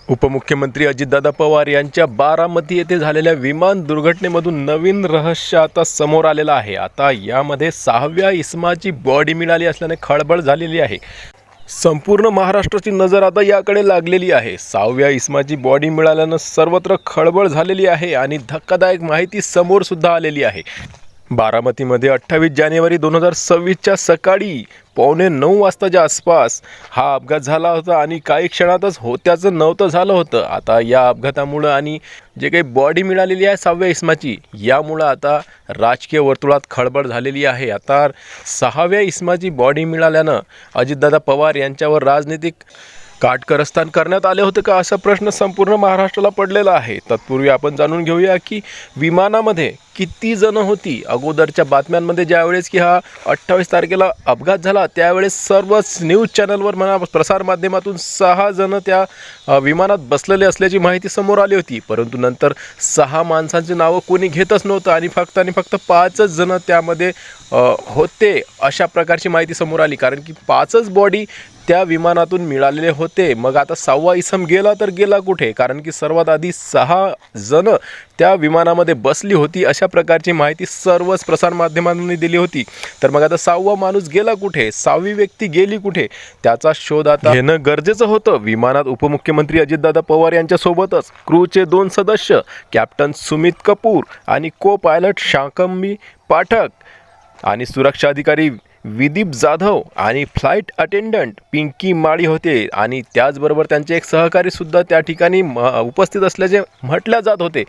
उपमुख्यमंत्री अजितदादा पवार यांच्या बारामती येथे झालेल्या विमान दुर्घटनेमधून नवीन रहस्य आता समोर आलेलं आहे। आता यामध्ये 6व्या इसमाची बॉडी मिळाली असल्याने खळबळ झालेली आहे। संपूर्ण महाराष्ट्राची नजर आता याकडे लागलेली आहे। 6व्या इसमाची बॉडी मिळाल्याने सर्वत्र खळबळ झालेली आहे आणि धक्कादायक माहिती समोर सुद्धा आलेली आहे। बारामतीमध्ये 28 जानेवारी 2026च्या सकाळी 8:45 वाजताच्या आसपास हा अपघात झाला होता आणि काही क्षणातच होत्याचं नव्हतं झालं होतं। आता या अपघातामुळे आणि जे काही बॉडी मिळालेली आहे 6व्या इसमाची, यामुळे आता राजकीय वर्तुळात खळबळ झालेली आहे। आता 6व्या इसमाची बॉडी मिळाल्यानं अजितदादा पवार यांच्यावर राजनीतिक काटकरस्थान करण्यात आले होते का, असा प्रश्न संपूर्ण महाराष्ट्राला पडलेला आहे। तत्पूर्वी आपण जाणून घेऊया की विमानामध्ये किती जण होती। अगोदरच्या बातम्यांमध्ये ज्यावेळेस की हा 28 तारखेला अपघात झाला त्यावेळेस सर्वच न्यूज चॅनलवर म्हणा प्रसार माध्यमातून 6 जण त्या विमानात बसलेले असल्याची माहिती समोर आली होती। परंतु नंतर 6 माणसांची नावं कोणी घेतच नव्हतं आणि फक्त 5च जण त्यामध्ये होते अशा प्रकारची माहिती समोर आली, कारण की 5च बॉडी त्या विमानातून मिळालेले होते। मग आता 6वा इसम गेला तर गेला कुठे, कारण की सर्वात आधी 6 जण त्या विमानामध्ये बसली होती अशा प्रकारची माहिती सर्वच प्रसारमाध्यमांनी दिली होती। तर मग आता 6वा माणूस गेला कुठे, 6वी व्यक्ती गेली कुठे, त्याचा शोध आता घेणं गरजेचं होतं। विमानात उपमुख्यमंत्री अजितदादा पवार यांच्यासोबतच क्रूचे 2 सदस्य कॅप्टन सुमित कपूर आणि को पायलट शाकंबी पाठक आणि सुरक्षा अधिकारी विदीप जाधव आणि फ्लाइट अटेंडंट पिंकी माळी होते आणि त्याचबरोबर त्यांचे एक सहकारी सुद्धा त्या ठिकाणी उपस्थित असल्याचे म्हटले जात होते।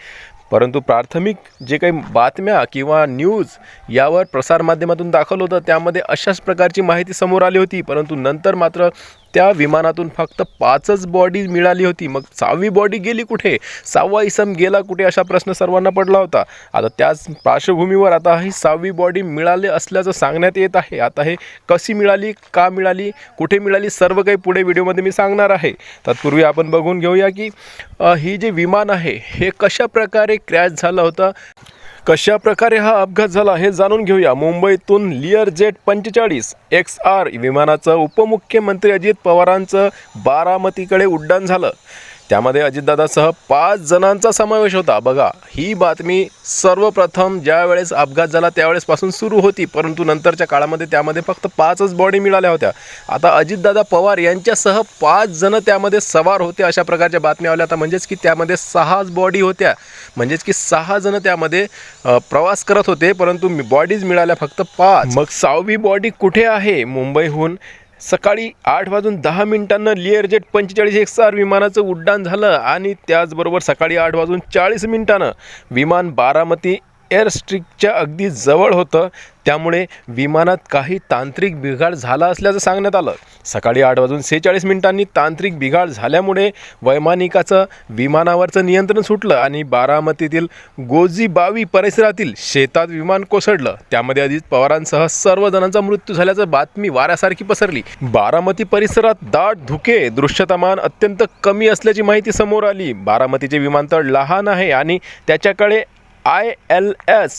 परंतु प्राथमिक जे काही बातम्या किंवा न्यूज यावर प्रसारमाध्यमातून दाखल होतं त्यामध्ये अशाच प्रकारची माहिती समोर आली होती। परंतु नंतर मात्र त्या विमानातून फक्त 5च बॉडी मिळाली होती। मग 6वी बॉडी गेली कुठे, 6वा इसम गेला कुठे, असा प्रश्न सर्वांना पडला होता। आता त्याच पार्श्वभूमीवर आता ही 6वी बॉडी मिळाली असल्याचं सांगण्यात येत आहे। आता हे कशी मिळाली, का मिळाली, कुठे मिळाली, सर्व काही पुढे व्हिडिओमध्ये मी सांगणार आहे। तत्पूर्वी आपण बघून घेऊया की ही जे विमान आहे हे कशा प्रकारे क्रॅश झालं होतं, कशा प्रकारे हा अपघात झाला हे जाणून घेऊया। मुंबईतून लिअरजेट 45 XR विमानाचं उपमुख्यमंत्री अजित पवारांचं बारामतीकडे उड्डाण झालं। त्यामध्ये अजितदादासह 5 जणांचा समावेश होता। बघा, ही बातमी सर्वप्रथम ज्यावेळेस अपघात झाला त्यावेळेसपासून सुरू होती, परंतु नंतरच्या काळामध्ये त्यामध्ये फक्त 5च बॉडी मिळाल्या होत्या। आता अजितदादा पवार यांच्यासह 5 जण त्यामध्ये सवार होते अशा प्रकारच्या बातम्या आल्या। आता म्हणजेच की त्यामध्ये 6च बॉडी होत्या, म्हणजेच की 6 जण त्यामध्ये प्रवास करत होते, परंतु बॉडीज मिळाल्या फक्त 5। मग 6वी बॉडी कुठे आहे? मुंबईहून सकाळी 8:10 लिअरजेट 45 XR विमानाचं उड्डाण झालं आणि त्याचबरोबर सकाळी 8:40 विमान बारामती एअरस्ट्रिपच्या अगदी जवळ होतं। त्यामुळे विमानात काही तांत्रिक बिघाड झाला असल्याचं सांगण्यात आलं। सकाळी 8:46 तांत्रिक बिघाड झाल्यामुळे वैमानिकाचं विमानावरचं नियंत्रण सुटलं आणि बारामतीतील गोजीबावी परिसरातील शेतात विमान कोसळलं। त्यामध्ये अजित पवारांसह सर्व जणांचा मृत्यू झाल्याचं बातमी वाऱ्यासारखी पसरली। बारामती परिसरात दाट धुके, दृश्यतामान अत्यंत कमी असल्याची माहिती समोर आली। बारामतीचे विमानतळ लहान आहे आणि त्याच्याकडे ILS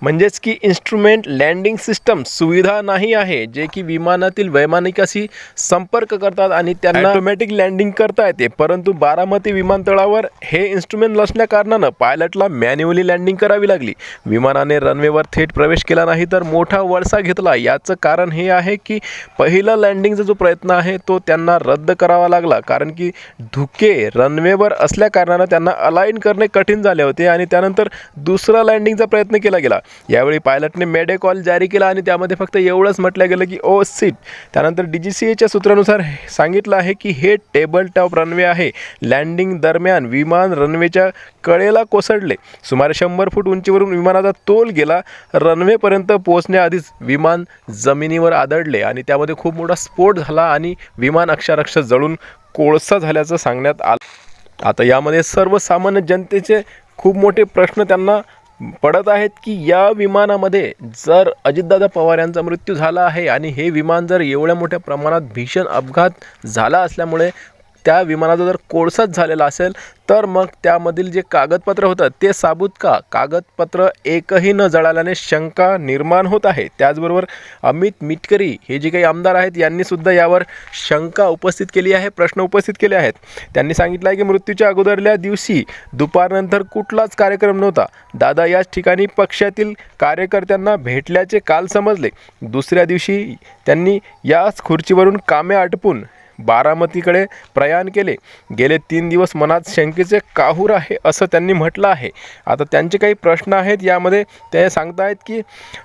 म्हणजेच की इन्स्ट्रुमेंट लँडिंग सिस्टम सुविधा नाही आहे, जे की विमानातील वैमानिकाशी संपर्क करतात आणि त्यांना ऑटोमॅटिक लँडिंग करता येते। परंतु बारामती विमानतळावर हे इन्स्ट्रुमेंट नसल्या कारणानं पायलटला मॅन्युअली लँडिंग करावी लागली। विमानाने रनवेवर थेट प्रवेश केला नाही तर मोठा वळसा घेतला। याचं कारण हे आहे की पहिला लँडिंगचा जो प्रयत्न आहे तो त्यांना रद्द करावा लागला, कारण की धुके रनवेवर असल्या कारणानं त्यांना अलाइन करणे कठीण झाले होते आणि त्यानंतर दुसरा लँडिंगचा प्रयत्न केला गेला। यावेळी पायलटने मेडे कॉल जारी केला आणि त्यामध्ये फक्त एवढंच म्हटलं गेलं की ओ सीट। त्यानंतर DGCAच्या सूत्रानुसार सांगितलं आहे की हे टेबल टॉप रनवे आहे। लँडिंग दरम्यान विमान रनवेच्या कडेला कोसळले। सुमारे 100 फूट उंचीवरून विमानाचा तोल गेला। रनवेपर्यंत पोहोचण्याआधीच विमान जमिनीवर आदळले आणि त्यामध्ये खूप मोठा स्फोट झाला आणि विमान अक्षरशः जळून कोळसा झाल्याचं सांगण्यात आलं। आता यामध्ये सर्वसामान्य जनतेचे खूप मोठे प्रश्न त्यांना पडत आहेत की या विमानामध्ये जर अजितदादा पवार यांचा मृत्यू झाला आहे आणि हे विमान जर एवढ्या मोठ्या प्रमाणात भीषण अपघात झाला असल्यामुळे त्या विमानाचा जर कोळसाच झालेला असेल तर मग त्यामधील जे कागदपत्र होतं ते साबूत का? कागदपत्र एकही न जळाल्याने शंका निर्माण होत आहे. त्याचबरोबर अमित मिटकरी हे जे काही आमदार आहेत यांनी सुद्धा यावर शंका उपस्थित केली आहे, प्रश्न उपस्थित केले आहेत. त्यांनी सांगितलं आहे की मृत्यूच्या अगोदरल्या दिवशी दुपारनंतर कुठलाच कार्यक्रम नव्हता. दादा याच ठिकाणी पक्षातील कार्यकर्त्यांना भेटल्याचे काल समजले. दुसऱ्या दिवशी त्यांनी याच खुर्चीवरून कामे आटपून बारामतीकडे प्रयाण केले. गेले 3 दिवस मनात शंकेचे काहूर आहे असं त्यांनी म्हटलं आहे. आता त्यांचे काही प्रश्न आहेत. यामध्ये ते सांगतायत की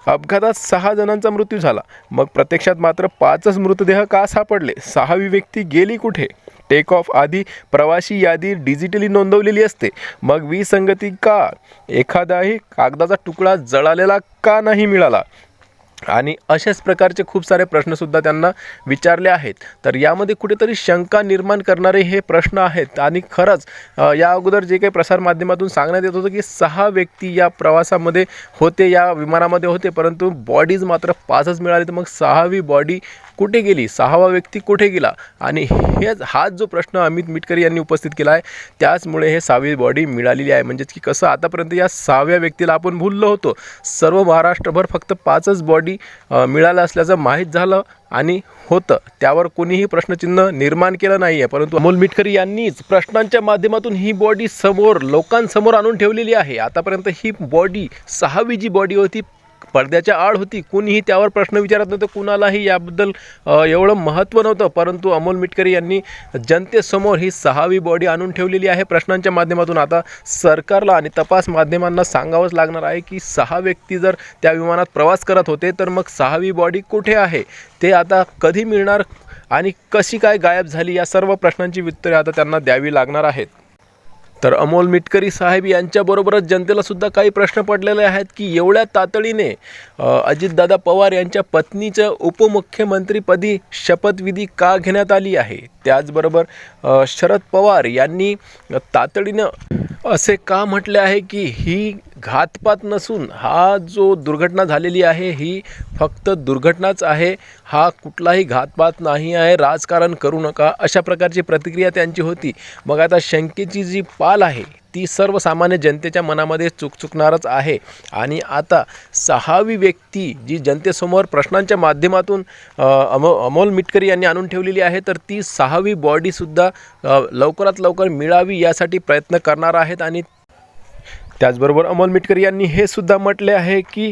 अपघातात 6 जणांचा मृत्यू झाला, मग प्रत्यक्षात मात्र 5च मृतदेह का सापडले? 6वी व्यक्ती गेली कुठे? टेक ऑफ आधी प्रवासी यादी डिजिटली नोंदवलेली असते, मग विसंगती का? एखादाही कागदाचा तुकडा जळालेला का नाही मिळाला? आणि अशाच प्रकारचे खूप सारे प्रश्नसुद्धा त्यांना विचारले आहेत. तर यामध्ये कुठेतरी शंका निर्माण करणारे हे प्रश्न आहेत. आणि खरंच या अगोदर जे काही प्रसारमाध्यमातून सांगण्यात येत होतं की 6 व्यक्ती या प्रवासामध्ये होते, या विमानामध्ये होते, परंतु बॉडीज मात्र 5च मिळाली. तर मग 6वी बॉडी कुठे गेली? 6वा व्यक्ती कुठे गेला? आणि हाच जो प्रश्न अमित मिटकरी यांनी उपस्थित केला आहे, त्याचमुळे हे 6वी बॉडी मिळालेली आहे. म्हणजेच की कसं आतापर्यंत या 6व्या व्यक्तीला आपण भुललो होतो. सर्व महाराष्ट्रभर फक्त 5च बॉडी मिळाल्या असल्याचं माहीत झालं आणि होतं, त्यावर कोणीही प्रश्नचिन्ह निर्माण केलं नाही आहे. परंतु अमोल मिटकरी यांनीच प्रश्नांच्या माध्यमातून ही बॉडी लोकांसमोर आणून ठेवलेली आहे. आतापर्यंत ही बॉडी 6वी जी बॉडी होती पडद्याच्या आड होती. कुणीही त्यावर प्रश्न विचारत नव्हतं, कुणालाही याबद्दल एवढं महत्त्व नव्हतं. परंतु अमोल मिटकरी यांनी जनतेसमोर ही 6वी बॉडी आणून ठेवलेली आहे प्रश्नांच्या माध्यमातून. आता सरकारला आणि तपास माध्यमांना सांगावंच लागणार आहे की 6 व्यक्ती जर त्या विमानात प्रवास करत होते तर मग 6वी बॉडी कुठे आहे? ते आता कधी मिळणार आणि कशी काय गायब झाली? या सर्व प्रश्नांची उत्तरे आता त्यांना द्यावी लागणार आहेत. तर अमोल मिटकरी साहेब यांच्याबरोबरच जनतेला सुद्धा काही प्रश्न पडलेले आहेत की एवढ्या तातडीने अजितदादा पवार यांच्या पत्नीचं उपमुख्यमंत्रीपदी शपथविधी का घेण्यात आली आहे? त्याचबरोबर शरद पवार यांनी तातडीनं असे का म्हटले आहे की ही घातपात नसून हा जो दुर्घटना झालेली आहे ही फक्त दुर्घटनाच आहे, हा कुठलाही घातपात नाही आहे, राजकारण करू नका, अशा प्रकारची प्रतिक्रिया त्यांची होती. मग आता शंकेची जी पाल आहे ती सर्वसामान्य जनतेच्या मनामध्ये चुकचुकणारच आहे. आणि आता 6वी व्यक्ती जी जनतेसमोर प्रश्नांच्या माध्यमातून अमोल मिटकरी यांनी आणून ठेवलेली आहे, तर ती 6वी बॉडीसुद्धा लवकरात लवकर मिळावी यासाठी प्रयत्न करणार आहेत. आणि त्याचबरोबर अमोल मिटकरी यांनी हे सुद्धा म्हटले आहे की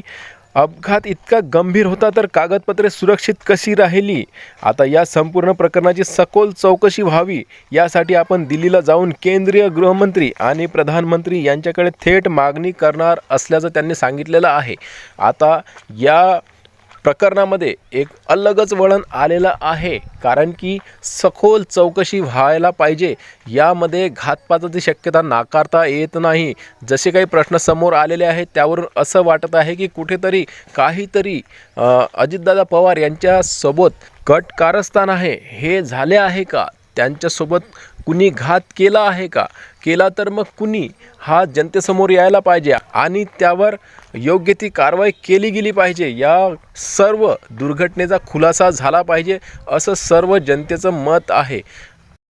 अपघात इतका गंभीर होता तर कागदपत्रे सुरक्षित कशी राहिली? आता या संपूर्ण प्रकरणाची सखोल चौकशी व्हावी यासाठी आपण दिल्लीला जाऊन केंद्रीय गृहमंत्री आणि प्रधानमंत्री यांच्याकडे थेट मागणी करणार असल्याचं त्यांनी सांगितलेलं आहे. आता या प्रकरणामध्ये एक अलगच वळण आलेलं आहे, कारण की सखोल चौकशी व्हायला पाहिजे. यामध्ये घातपाताची शक्यता नाकारता येत नाही. जसे काही प्रश्न समोर आलेले आहेत त्यावरून असं वाटत आहे की कुठेतरी काहीतरी अजितदादा पवार यांच्यासोबत कट कारस्थान आहे, हे झाले आहे का? त्यांच्यासोबत कुणी घात केला आहे का? केला तर मग कुणी? हा जनतेसमोर यायला पाहिजे आणि त्यावर योग्य ती कारवाई केली गेली पाहिजे. या सर्व दुर्घटनेचा खुलासा झाला पाहिजे असं सर्व जनतेचं मत आहे.